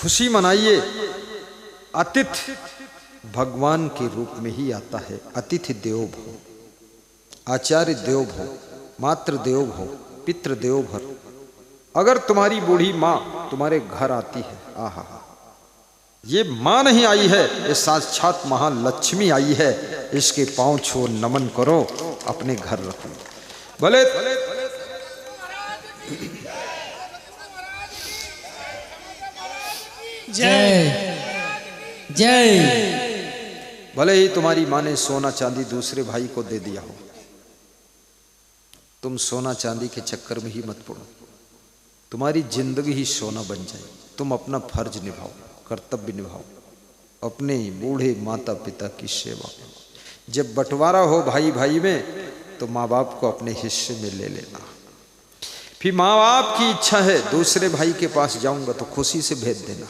खुशी मनाइए। अतिथि भगवान के रूप में ही आता है। अतिथि देवो भव, आचार्य देवो भव, मातृ देवो भव, पितृ देवो भव। अगर तुम्हारी बूढ़ी माँ तुम्हारे घर आती है, आहा, ये माँ नहीं आई है, ये साक्षात महालक्ष्मी आई है, इसके पांव छुओ, नमन करो, अपने घर रखो। भले जय जय। भले ही तुम्हारी माँ ने सोना चांदी दूसरे भाई को दे दिया हो, तुम सोना चांदी के चक्कर में ही मत पड़ो। तुम्हारी जिंदगी ही सोना बन जाए। तुम अपना फर्ज निभाओ, कर्तव्य निभाओ, अपने बूढ़े माता पिता की सेवा। जब बंटवारा हो भाई भाई में तो माँ बाप को अपने हिस्से में ले लेना। फिर माँ बाप की इच्छा है दूसरे भाई के पास जाऊंगा तो खुशी से भेज देना,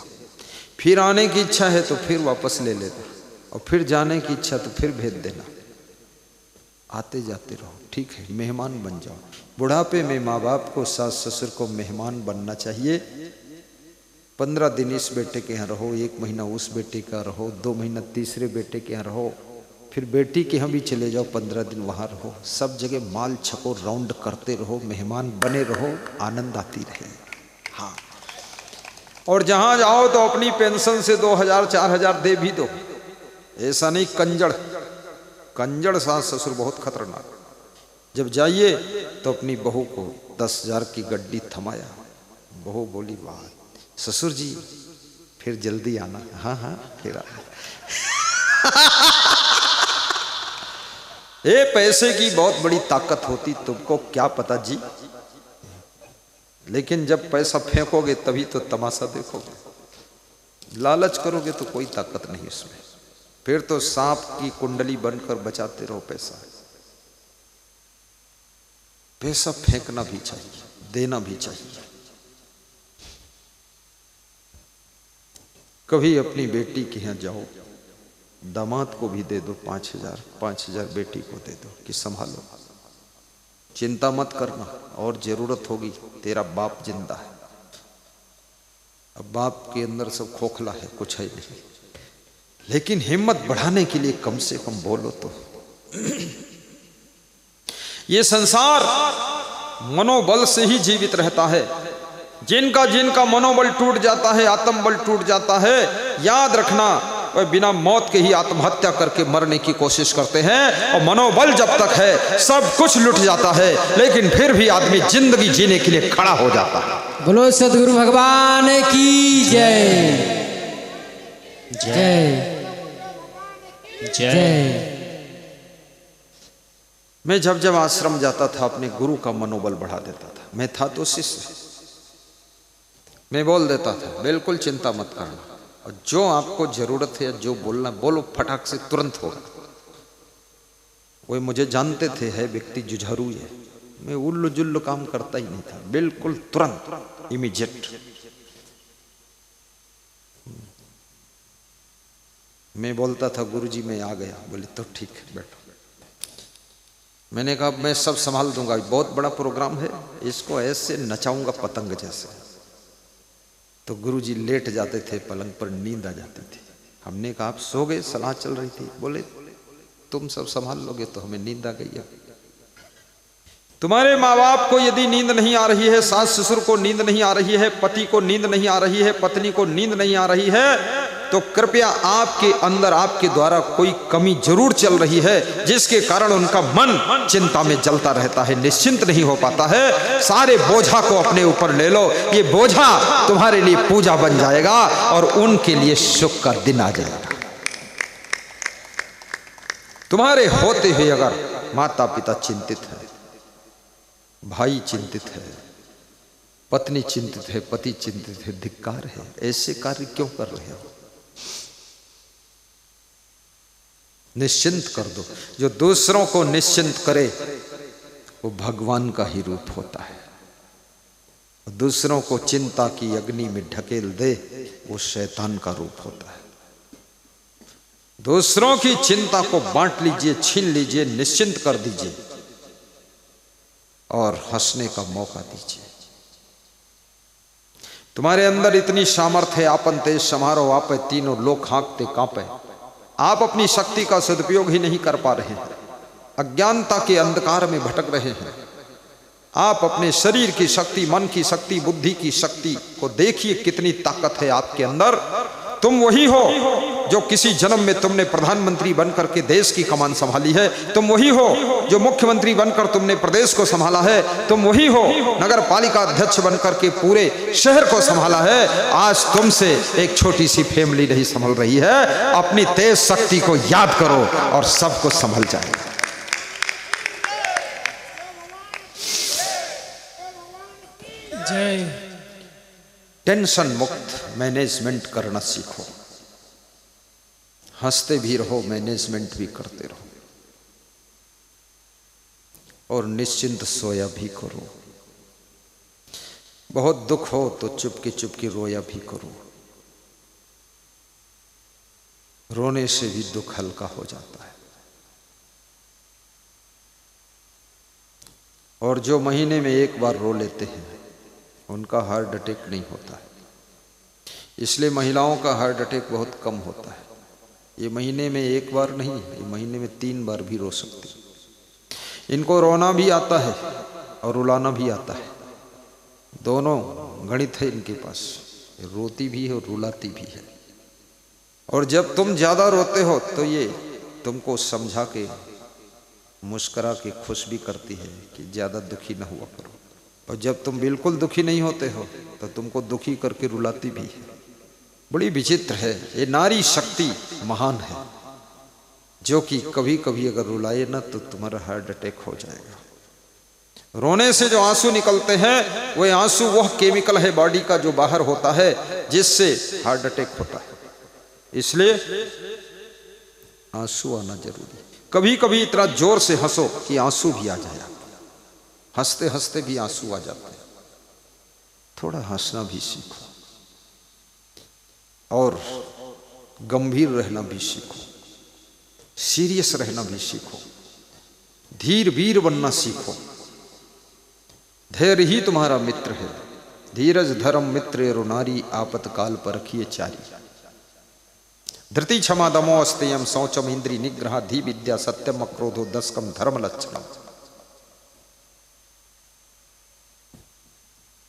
फिर आने की इच्छा है तो फिर वापस ले लेना, और फिर जाने की इच्छा तो फिर भेज देना। आते जाते रहो, ठीक है, मेहमान बन जाओ। बुढ़ापे में माँ बाप को, सास ससुर को मेहमान बनना चाहिए। 15 दिन इस बेटे के यहाँ रहो, 1 महीना उस बेटे का रहो, 2 महीना तीसरे बेटे के यहाँ रहो, फिर बेटी के यहाँ भी चले जाओ, 15 दिन वहाँ रहो। सब जगह माल छको, राउंड करते रहो, मेहमान बने रहो, आनंद आती रहे। हाँ, और जहाँ जाओ तो अपनी पेंशन से 2000 4000 दे भी दो। ऐसा नहीं कंजड़ सास ससुर बहुत खतरनाक। जब जाइए तो अपनी बहू को 10,000 की गड्डी थमाया। बहू बोली, वाह ससुर जी, फिर जल्दी आना। हाँ हाँ फिर आना। ये पैसे की बहुत बड़ी ताकत होती, तुमको क्या पता जी। लेकिन जब पैसा फेंकोगे तभी तो तमाशा देखोगे। लालच करोगे तो कोई ताकत नहीं इसमें। फिर तो सांप की कुंडली बनकर बचाते रहो पैसा। पैसा फेंकना भी चाहिए, देना भी चाहिए। कभी अपनी बेटी के यहाँ जाओ, दामाद को भी दे दो 5,000 बेटी को दे दो कि संभालो, चिंता मत करना, और जरूरत होगी, तेरा बाप जिंदा है। अब बाप के अंदर सब खोखला है, कुछ है नहीं, लेकिन हिम्मत बढ़ाने के लिए कम से कम बोलो तो। ये संसार मनोबल से ही जीवित रहता है। जिनका मनोबल टूट जाता है, आत्मबल टूट जाता है, याद रखना वह बिना मौत के ही आत्महत्या करके मरने की कोशिश करते हैं। और मनोबल जब तक है सब कुछ लुट जाता है, लेकिन फिर भी आदमी जिंदगी जीने के लिए खड़ा हो जाता है। बोलो सद्गुरु भगवान की जय जय जय। मैं जब आश्रम जाता था अपने गुरु का मनोबल बढ़ा देता था। मैं था तो शिष्य, मैं बोल देता था बिल्कुल चिंता मत करना, और जो आपको जरूरत है, जो बोलना बोलो, फटाक से तुरंत होगा। वो मुझे जानते थे, है व्यक्ति जुझारू है, मैं उल्लू जुल्लू काम करता ही नहीं था, बिल्कुल तुरंत, इमीडिएट। मैं बोलता था गुरुजी मैं आ गया, बोले तो ठीक है बैठो। मैंने कहा मैं सब संभाल दूंगा, बहुत बड़ा प्रोग्राम है, इसको ऐसे नचाऊंगा पतंग जैसे। तो गुरुजी लेट जाते थे पलंग पर, नींद आ जाती थी। हमने कहा आप सो गए, सलाह चल रही थी। बोले तुम सब संभाल लोगे तो हमें नींद आ गई। तुम्हारे माँ बाप को यदि नींद नहीं आ रही है, सास ससुर को नींद नहीं आ रही है, पति को नींद नहीं आ रही है, पत्नी को नींद नहीं आ रही है, तो कृपया आपके अंदर आपके द्वारा कोई कमी जरूर चल रही है, जिसके कारण उनका मन चिंता में जलता रहता है, निश्चिंत नहीं हो पाता है। सारे बोझा को अपने ऊपर ले लो, ये बोझा तुम्हारे लिए पूजा बन जाएगा और उनके लिए सुख का दिन आ जाएगा। तुम्हारे होते हुए अगर माता पिता चिंतित है, भाई चिंतित है, पत्नी चिंतित है, पति चिंतित है, धिक्कार है। ऐसे कार्य क्यों कर रहे हो? निश्चिंत कर दो। जो दूसरों को निश्चिंत करे वो भगवान का ही रूप होता है। दूसरों को चिंता की अग्नि में ढकेल दे वो शैतान का रूप होता है। दूसरों की चिंता को बांट लीजिए, छीन लीजिए, निश्चिंत कर दीजिए और हंसने का मौका दीजिए। तुम्हारे अंदर इतनी सामर्थ्य है, आपन तेज समारो आपे, तीनों लोग हाँकते कांपे। आप अपनी शक्ति का सदुपयोग ही नहीं कर पा रहे हैं, अज्ञानता के अंधकार में भटक रहे हैं। आप अपने शरीर की शक्ति, मन की शक्ति, बुद्धि की शक्ति को देखिए, कितनी ताकत है आपके अंदर। तुम वही हो जो किसी जन्म में तुमने प्रधानमंत्री बनकर के देश की कमान संभाली है। तुम वही हो जो मुख्यमंत्री बनकर तुमने प्रदेश को संभाला है। तुम वही हो नगर पालिका अध्यक्ष बनकर के पूरे शहर को संभाला है। आज तुमसे एक छोटी सी फैमिली नहीं संभल रही है। अपनी तेज शक्ति को याद करो और सब कुछ संभल जाएगा। जय। टेंशन मुक्त मैनेजमेंट करना सीखो। हंसते भी रहो, मैनेजमेंट भी करते रहो, और निश्चिंत सोया भी करो। बहुत दुख हो तो चुपके चुपके रोया भी करो। रोने से भी दुख हल्का हो जाता है। और जो महीने में एक बार रो लेते हैं उनका हार्ट अटैक नहीं होता है। इसलिए महिलाओं का हार्ट अटैक बहुत कम होता है। ये महीने में एक बार नहीं, ये महीने में 3 बार भी रो सकती। इनको रोना भी आता है और रुलाना भी आता है, दोनों गणित है इनके पास। रोती भी है और रुलाती भी है। और जब तुम ज्यादा रोते हो तो ये तुमको समझा के, मुस्करा के खुश भी करती है कि ज्यादा दुखी न हुआ करो। और जब तुम बिल्कुल दुखी नहीं होते हो तो तुमको दुखी करके रुलाती भी है। बड़ी विचित्र है। ये नारी शक्ति महान है, जो कि कभी कभी अगर रुलाए ना तो तुम्हारा हार्ट अटैक हो जाएगा। रोने से जो आंसू निकलते हैं वह आंसू वह केमिकल है बॉडी का जो बाहर होता है, जिससे हार्ट अटैक होता है। इसलिए आंसू आना जरूरी। कभी कभी इतना जोर से हंसो कि आंसू भी आ जाए। हंसते हंसते भी आंसू आ जाते हैं। थोड़ा हंसना भी सीखो और गंभीर रहना भी सीखो, सीरियस रहना भी सीखो, धीर वीर बनना सीखो। धैर्य ही तुम्हारा मित्र है। धीरज धर्म मित्र एरो नारी, आपतकाल पर रखिए चारी। धृति क्षमा दमो अस्तेयम शौचम इंद्री निग्रह धी विद्या सत्यम अक्रोधो दशकम धर्म लक्षणम।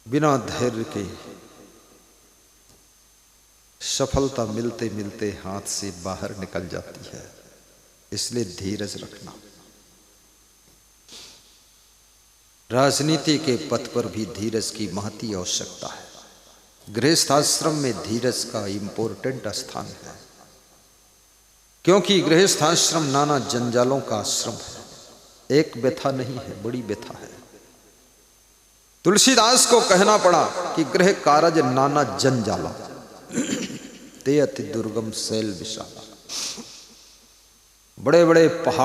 बिना धैर्य के सफलता मिलते मिलते हाथ से बाहर निकल जाती है। इसलिए धीरज रखना। राजनीति के पथ पर भी धीरज की महती आवश्यकता है। गृहस्थाश्रम में धीरज का इंपॉर्टेंट स्थान है, क्योंकि गृहस्थाश्रम नाना जंजालों का आश्रम है। एक व्यथा नहीं है, बड़ी व्यथा है। तुलसीदास को कहना पड़ा कि गृह कारज नाना जंजाला, ते अति दुर्गम शैल विशाला। बड़े बड़े पहाड़